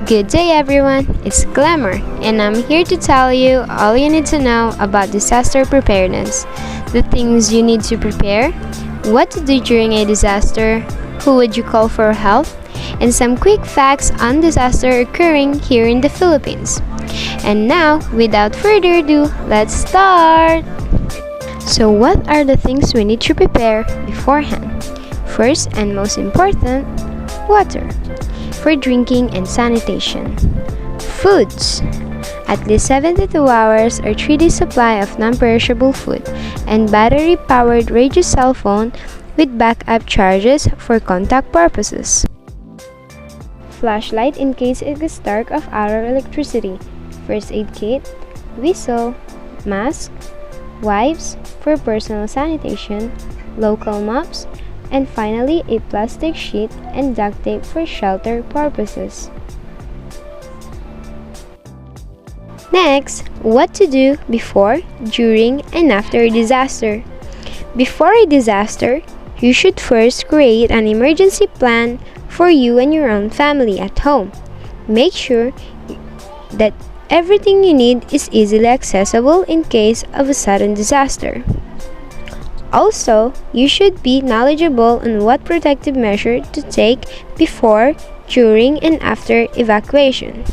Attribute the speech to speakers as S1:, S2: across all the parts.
S1: Good day everyone, it's Glamour, and I'm here to tell you all you need to know about disaster preparedness, the things you need to prepare, what to do during a disaster, who would you call for help, and some quick facts on disaster occurring here in the Philippines. And now, without further ado, let's start! So what are the things we need to prepare beforehand? First and most important, water for drinking and sanitation. Foods, at least 72 hours or 3 days supply of non-perishable food, and battery-powered radio cell phone with backup charges for contact purposes. Flashlight in case it gets dark of our electricity. First aid kit, whistle, mask, wipes for personal sanitation, local mops, and finally a plastic sheet and duct tape for shelter purposes. Next, what to do before, during, and after a disaster. Before a disaster, you should first create an emergency plan for you and your own family at home. Make sure that everything you need is easily accessible in case of a sudden disaster. Also, you should be knowledgeable on what protective measure to take before, during, and after evacuation.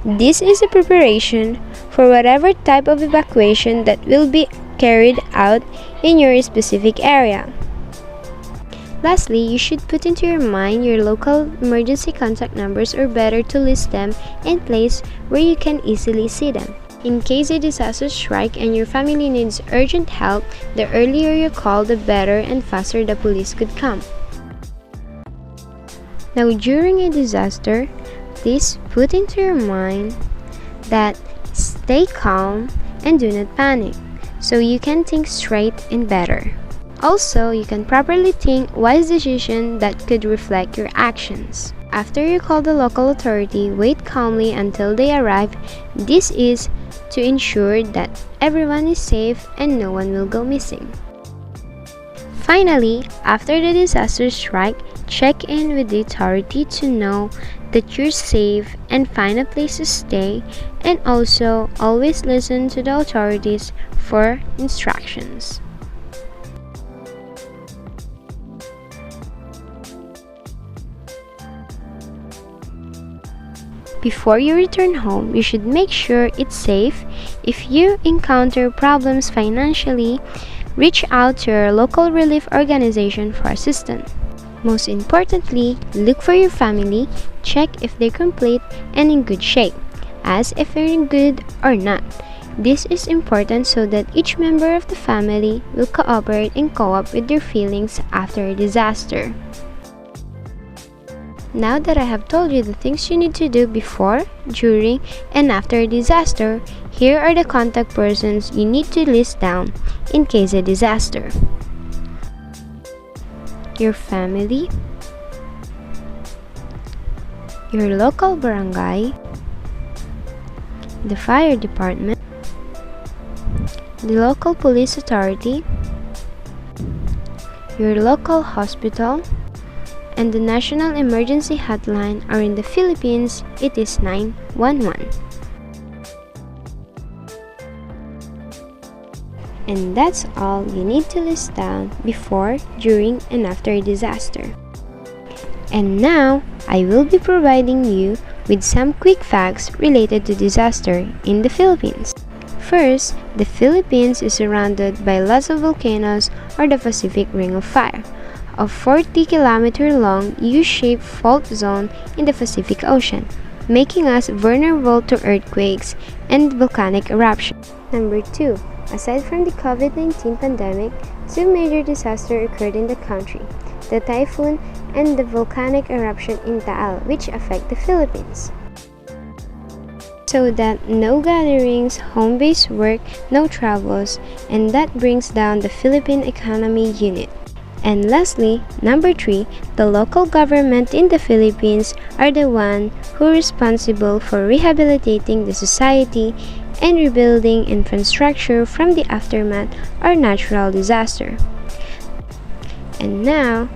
S1: This is a preparation for whatever type of evacuation that will be carried out in your specific area. Lastly, you should put into your mind your local emergency contact numbers, or better to list them in place where you can easily see them. In case a disaster strikes and your family needs urgent help, the earlier you call, the better and faster the police could come. Now, during a disaster, please put into your mind that stay calm and do not panic, so you can think straight and better. Also, you can properly think wise decisions that could reflect your actions. After you call the local authority, wait calmly until they arrive. This is to ensure that everyone is safe and no one will go missing. Finally, after the disaster strike, check in with the authority to know that you're safe and find a place to stay, and also always listen to the authorities for instructions. Before you return home, you should make sure it's safe. If you encounter problems financially, reach out to your local relief organization for assistance. Most importantly, look for your family, check if they're complete and in good shape, as if they're in good or not. This is important so that each member of the family will cooperate and cope with their feelings after a disaster. Now that I have told you the things you need to do before, during, and after a disaster, here are the contact persons you need to list down in case of disaster. Your family, your local barangay, the fire department, the local police authority, your local hospital, and the National Emergency Hotline, or in the Philippines, it is 911. And that's all you need to list down before, during, and after a disaster. And now, I will be providing you with some quick facts related to disaster in the Philippines. First, the Philippines is surrounded by lots of volcanoes, or the Pacific Ring of Fire, a 40-kilometer long U-shaped fault zone in the Pacific Ocean, making us vulnerable to earthquakes and volcanic eruptions. Number 2. Aside from the COVID-19 pandemic, 2 major disasters occurred in the country: the typhoon and the volcanic eruption in Taal, which affect the Philippines. So that no gatherings, home-based work, no travels, and that brings down the Philippine economy unit. And lastly, number 3, the local government in the Philippines are the one who are responsible for rehabilitating the society and rebuilding infrastructure from the aftermath or natural disaster. And now,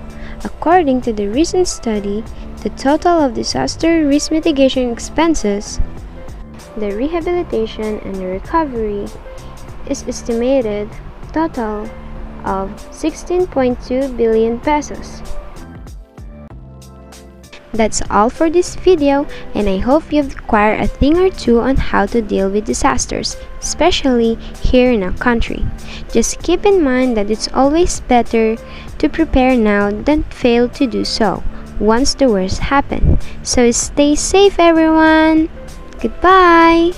S1: according to the recent study, The total of disaster risk mitigation expenses, the rehabilitation and the recovery is estimated total of 16.2 billion pesos. That's all for this video, and I hope you've acquired a thing or two on how to deal with disasters, especially here in our country. Just keep in mind that it's always better to prepare now than fail to do so once the worst happens. So stay safe, everyone! Goodbye!